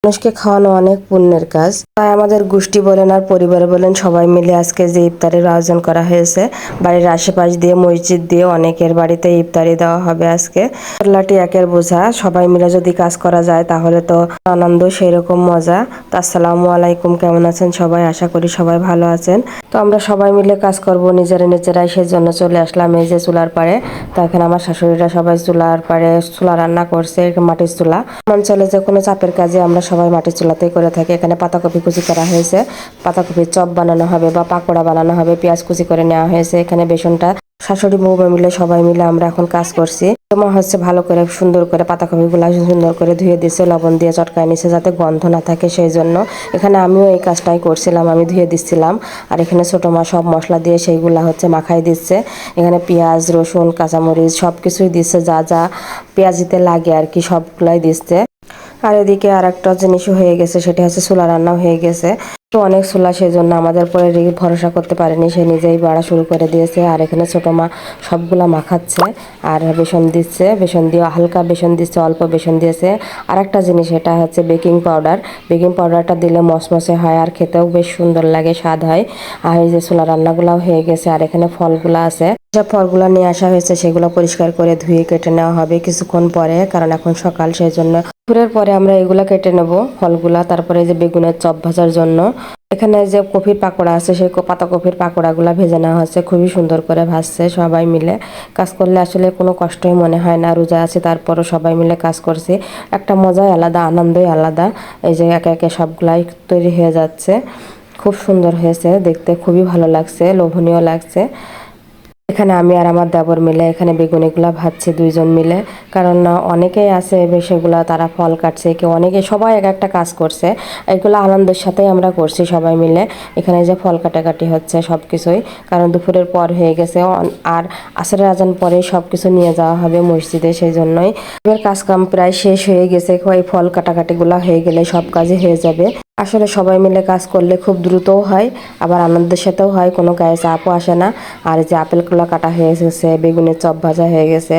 মানুষকে খাওয়ানো অনেক পুণ্যের কাজ। তাই আমাদের গোষ্ঠী বলেন আর পরিবার বলেন সবাই মিলে আজকে যে ইফতারের আয়োজন করা হয়েছে, বাড়ির আশেপাশ দিয়ে মসজিদ দিয়ে অনেকের বাড়িতে ইফতারি দেওয়া হবে আজকে। লাঠি একের বোঝা, সবাই মিলে যদি কাজ করা যায় তাহলে তো আনন্দ সেই রকম মজা। তো আসসালামু আলাইকুম, কেমন আছেন সবাই? আশা করি সবাই ভালো আছেন। তো আমরা সবাই মিলে কাজ করব নিজেরাই, সেই জন্য চলে আসলাম এই যে চুলার পাড়ে। তো এখানে আমার শাশুড়িরা সবাই চুলার পাড়ে চুলা রান্না করছে, মাটির চুলা। অঞ্চলে যে কোনো চাপের কাজে আমরা সবাই মাটির চুলাতেই করে থাকি। এখানে পাতাকপি কুচি করা হয়েছে, পাতাকপির চপ বানানো হবে বা পাকোড়া বানানো হবে, পেঁয়াজ কুচি করে নেওয়া হয়েছে। এখানে বেসনটা শাশুড়ি বউ মিলে সবাই মিলে আমরা এখন কাজ করছি। তোমার হচ্ছে ভালো করে সুন্দর করে পাতাকপিগুলো সুন্দর করে ধুয়ে দিচ্ছে, লবণ দিয়ে চটকায় নিচ্ছে যাতে গন্ধ না থাকে, সেই জন্য এখানে আমিও এই কাজটাই করছিলাম, আমি ধুয়ে দিচ্ছিলাম। আর এখানে ছোটো মা সব মশলা দিয়ে সেইগুলা হচ্ছে মাখাই দিচ্ছে। এখানে পেঁয়াজ রসুন কাঁচামরিচ সব কিছুই দিচ্ছে, যা যা পেঁয়াজিতে লাগে আর কি সবগুলাই দিচ্ছে। আর এদিকে আর একটা জিনিসও হয়ে গেছে, সেটা হচ্ছে চুলা রান্নাও হয়ে গেছে। তো অনেক চুলা, সেই জন্য আমাদের পরে ভরসা করতে পারেনি, সে নিজেই বাড়া শুরু করে দিয়েছে। আর এখানে ছোটো মা সবগুলা মাখাচ্ছে আর বেসন দিচ্ছে, বেসন দিয়ে হালকা বেসন দিচ্ছে, অল্প বেসন দিয়েছে। আর একটা জিনিস, এটা হচ্ছে বেকিং পাউডার। বেকিং পাউডারটা দিলে মসমসে হয় আর খেতেও বেশ সুন্দর লাগে, স্বাদ হয়। আর এই যে চুলা রান্নাগুলাও হয়ে গেছে। আর এখানে ফলগুলা আছে, যে ফলগুলা নিয়ে আসা হয়েছে সেগুলো পরিষ্কার করে ধুয়ে কেটে নেওয়া হবে কিছুক্ষণ পরে, কারণ এখন সকাল, সেই জন্য দুপুরের পরে আমরা এগুলা কেটে নেব ফলগুলা। তারপরে যে বেগুনের চপ ভাজার জন্য এখানে যে কপির পাকোড়া আছে, সেই পাতাকপির পাকোড়াগুলা ভেজে নেওয়া হচ্ছে, খুবই সুন্দর করে ভাজছে। সবাই মিলে কাজ করলে আসলে কোনো কষ্টই মনে হয় না, রোজা আছে তারপরও সবাই মিলে কাজ করছি, একটা মজাই আলাদা, আনন্দই আলাদা। এই যে একে একে সবগুলাই তৈরি হয়ে যাচ্ছে, খুব সুন্দর হয়েছে দেখতে, খুবই ভালো লাগছে, লোভনীয় লাগছে। এখানে আমি আর আমার দেবর মিলে এখানে বেগুনিগুলা ভাজছি দুইজন মিলে, কারণ অনেকেই আছে সেগুলা তারা ফল কাটছে, কেউ অনেকে সবাই এক একটা কাজ করছে, এগুলো আনন্দের সাথেই আমরা করছি সবাই মিলে। এখানে যে ফল কাটাকাটি হচ্ছে সব কিছুই, কারণ দুপুরের পর হয়ে গেছে আর আসরের আজান পরে সব কিছু নিয়ে যাওয়া হবে মসজিদে, সেই জন্যই এবার কাজকাম প্রায় শেষ হয়ে গেছে। এই ফল কাটাকাটিগুলা হয়ে গেলে সব কাজই হয়ে যাবে। আসলে সবাই মিলে কাজ করলে খুব দ্রুতও হয়, আবার আনন্দের সাথেও হয়, কোনো গায়ে চাপও আসে না। আর যে আপেলগুলো কাটা হয়ে গেছে, বেগুনের চপ ভাজা হয়ে গেছে,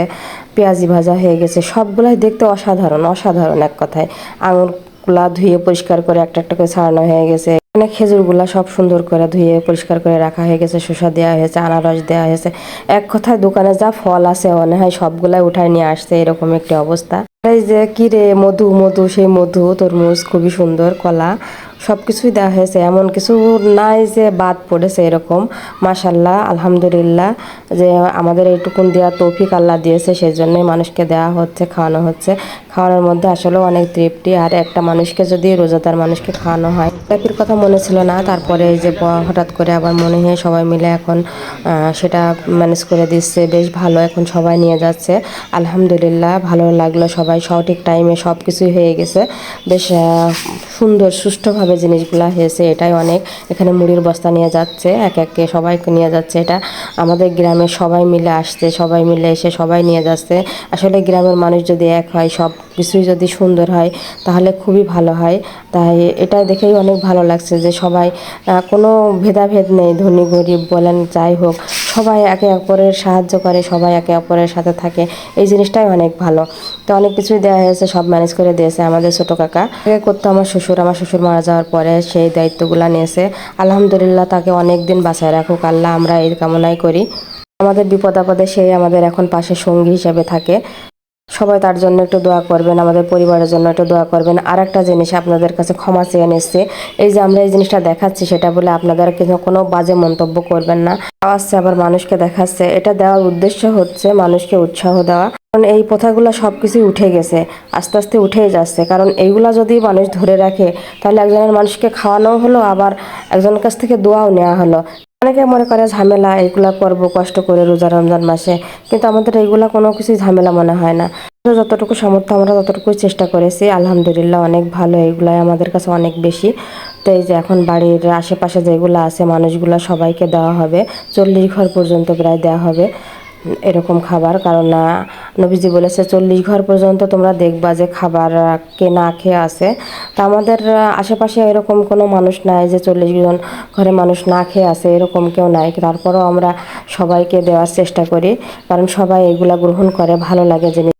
পেঁয়াজি ভাজা হয়ে গেছে, সবগুলাই দেখতে অসাধারণ, অসাধারণ এক কথায়। আঙুরগুলা ধুয়ে পরিষ্কার করে একটা একটা করে ছাড়ানো হয়ে গেছে। এখানে খেজুরগুলা সব সুন্দর করে ধুয়ে পরিষ্কার করে রাখা হয়ে গেছে, শসা দেওয়া হয়েছে, আনারস দেওয়া হয়েছে। এক কথায় দোকানে যা ফল আছে মনে হয় সবগুলাই উঠায় নিয়ে আসছে, এরকম একটি অবস্থা। এই যে কি রে, মধু মধু, সেই মধু, তরমুজ খুবই সুন্দর, কলা সব কিছুই দেওয়া হয়েছে, এমন কিছু নাই যে বাদ পড়েছে এরকম। মাশাল্লাহ, আলহামদুলিল্লাহ, যে আমাদের এইটুকুন দেওয়া তৌফিক আল্লাহ দিয়েছে, সেই জন্যই মানুষকে দেওয়া হচ্ছে, খাওয়ানো হচ্ছে। খাওয়ানোর মধ্যে আসলেও অনেক তৃপ্তি। আর একটা মানুষকে যদি রোজাদার মানুষকে খাওয়ানো হয়, তৃপ্তির কথা মনে ছিল না, তারপরে এই যে হঠাৎ করে আবার মনে হয় সবাই মিলে এখন সেটা ম্যানেজ করে দিচ্ছে, বেশ ভালো। এখন সবাই নিয়ে যাচ্ছে, আলহামদুলিল্লাহ, ভালো লাগলো। সবাই সঠিক টাইমে সব কিছুই হয়ে গেছে, বেশ সুন্দর সুষ্ঠুভাবে জিনিসগুলো হয়েছে, এটাই অনেক। এখানে মুড়ির বস্তা নিয়ে যাচ্ছে, এক একে সবাইকে নিয়ে যাচ্ছে। এটা আমাদের গ্রামের সবাই মিলে আসছে, সবাই মিলে এসে সবাই নিয়ে যাচ্ছে। আসলে গ্রামের মানুষ যদি এক হয়, সব কিছুই যদি সুন্দর হয় তাহলে খুবই ভালো হয়। তাই এটা দেখেই অনেক ভালো লাগছে যে সবাই, কোনো ভেদাভেদ নেই, ধনী গরিব বলেন যাই হোক, সবাই একে অপরের সাহায্য করে, সবাই একে অপরের সাথে থাকে, এই জিনিসটাই অনেক ভালো। তো অনেক কিছুই দেওয়া হয়েছে, সব ম্যানেজ করে দিয়েছে আমাদের ছোটো কাকা। আগে করতো আমার শ্বশুর মারা যাওয়ার পরে সেই দায়িত্বগুলো নিয়েছে। আলহামদুলিল্লাহ, তাকে অনেক দিন বাঁচায় রাখুক আল্লাহ, আমরা এই কামনাই করি। আমাদের বিপদ আপদে সেই আমাদের এখন পাশে সঙ্গী হিসেবে থাকে। সবাই তার জন্য একটু দোয়া করবেন, আমাদের পরিবারের জন্য একটু দোয়া করবেন। আর একটা জিনিস আপনাদের কাছে ক্ষমা চেয়ে নিচ্ছি, এই যে আমরা এই জিনিসটা দেখাচ্ছি সেটা বলে আপনাদের কিন্তু কোনো বাজে মন্তব্য করবেন না। আসছে আবার মানুষকে দেখাচ্ছে, এটা দেওয়ার উদ্দেশ্য হচ্ছে মানুষকে উৎসাহ দেওয়া। কারণ এই প্রথাগুলো সব কিছুই উঠে গেছে, আস্তে আস্তে উঠেই যাচ্ছে। কারণ এইগুলা যদি মানুষ ধরে রাখে তাহলে একজনের মানুষকে খাওয়ানোও হলো, আবার একজনের কাছ থেকে দোয়াও নেওয়া হলো। অনেকে মনে করে ঝামেলা, এইগুলা করবো কষ্ট করে রোজা রমজান মাসে, কিন্তু আমাদের এইগুলা কোনো কিছুই ঝামেলা মনে হয় না। যতটুকু সামর্থ্য আমরা ততটুকুই চেষ্টা করেছি, আলহামদুলিল্লাহ অনেক ভালো, এইগুলাই আমাদের কাছে অনেক বেশি। তো এই যে এখন বাড়ির আশেপাশে যেগুলো আছে মানুষগুলো সবাইকে দেওয়া হবে, 40 ঘর পর্যন্ত প্রায় দেওয়া হবে এরকম খাবার। কারণ নবীজি বলেছে 40 ঘর পর্যন্ত তোমরা দেখবা যে খাবার কে না খেয়ে আছে। তা আমাদের আশেপাশে এরকম কোনো মানুষ নাই যে 40 জন ঘরে মানুষ না খেয়ে আছে, এরকম কেউ নাই। তারপরেও আমরা সবাইকে দেওয়ার চেষ্টা করি, কারণ সবাই এগুলা গ্রহণ করে, ভালো লাগে জিনিস।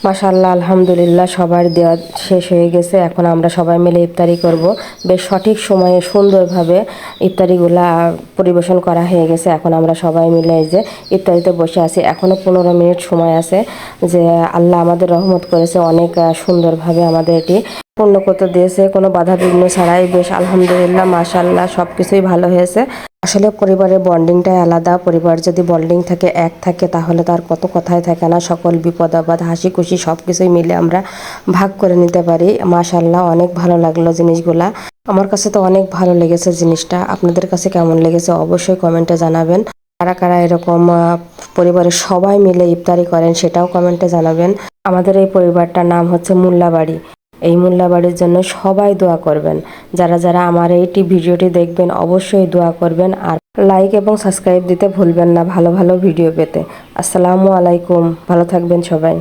মাশাআল্লাহ, আলহামদুলিল্লাহ, সবার দেওয়া শেষ হয়ে গেছে। এখন আমরা সবাই মিলে ইফতারি করব। বেশ সঠিক সময়ে সুন্দরভাবে ইফতারিগুলা পরিবেশন করা হয়ে গেছে। এখন আমরা সবাই মিলে এই যে ইফতারিতে বসে আছি। এখনও 15 মিনিট সময় আছে, যে আল্লাহ আমাদের রহমত করেছে, অনেক সুন্দরভাবে আমাদের এটি পূর্ণ করতে দিয়েছে, কোনো বাধা বিঘ্ন ছাড়াই। বেশ আলহামদুলিল্লাহ, মাশাআল্লাহ, সব কিছুই ভালো হয়েছে। আসলে পরিবারের বন্ডিংটাই আলাদা। পরিবার যদি বন্ডিং থাকে, এক থাকে, তাহলে তার কত কথাই থাকে না। সকল বিপদ আপদ, হাসি খুশি সব কিছুই মিলে আমরা ভাগ করে নিতে পারি। মাশাআল্লাহ, অনেক ভালো লাগলো জিনিসগুলা। আমার কাছে তো অনেক ভালো লেগেছে জিনিসটা। আপনাদের কাছে কেমন লেগেছে অবশ্যই কমেন্টে জানাবেন। কারা কারা এরকম পরিবারের সবাই মিলে ইফতারি করেন সেটাও কমেন্টে জানাবেন। আমাদের এই পরিবারটার নাম হচ্ছে মোল্লাবাড়ি। এই মোল্লাবাড়ির জন্য সবাই দোয়া করবেন। যারা যারা আমার এইটি ভিডিওটি দেখবেন অবশ্যই দোয়া করবেন, আর লাইক এবং সাবস্ক্রাইব দিতে ভুলবেন না ভালো ভালো ভিডিও পেতে। আসসালামু আলাইকুম, ভালো থাকবেন সবাই।